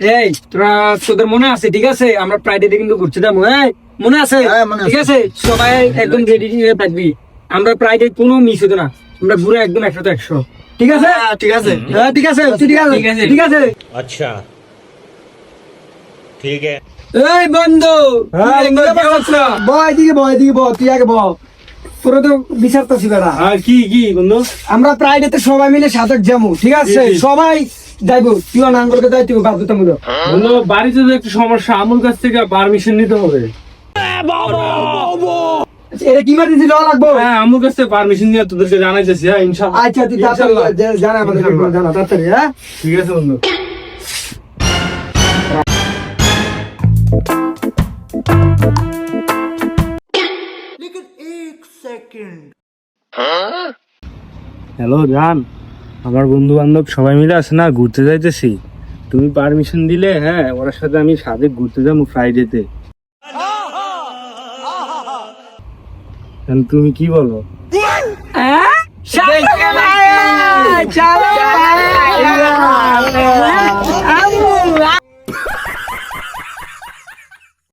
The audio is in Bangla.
এই তোরা তোদের মনে আছে ঠিক আছে আমরা ফ্রাইডে কিন্তু ঘুরতে যাবো মনে আছে ঠিক আছে সবাই একদম রেডি নিয়ে থাকবি আমরা ফ্রাইডে কোনো মিস হতো না আমরা ঘুরে একদম 100-100 ঠিক আছে ঠিক আছে ঠিক আছে ঠিক আছে अच्छा ठीक है এই বন্ধু বয় দিকে বয় তুই আগে বল। তোরা তো বিচারতেছি বেড়া আর কি বন্ধু? আমরা ফ্রাইডেতে সবাই মিলে সাথে যাবো ঠিক আছে সবাই যাইবো তুই নাঙ্গলকে যাই তুই বাধ্যতামূলক বন্ধু বাড়িতে তো একটু সমস্যা, আমুল কাছ থেকে পারমিশন নিতে হবে। এটা কি মাটি দিলে লাগবো হ্যাঁ, আমুল কাছ থেকে পারমিশন নিয়ে তোদেরকে জানাইতেছি। হ্যাঁ ইনশাআল্লাহ। আচ্ছা তুই জানা আমাদের জানা তাড়াতাড়ি ঠিক আছে বন্ধু। হ্যালো জান, আমার বন্ধু বান্ধব সবাই মিলে আছে না, ঘুরতে যাইতেছি। তুমি পারমিশন দিলে হ্যাঁ ওর সাথে আমি সাথে ঘুরতে যাবো ফ্রাইডেতে। তুমি কি বলো? চলো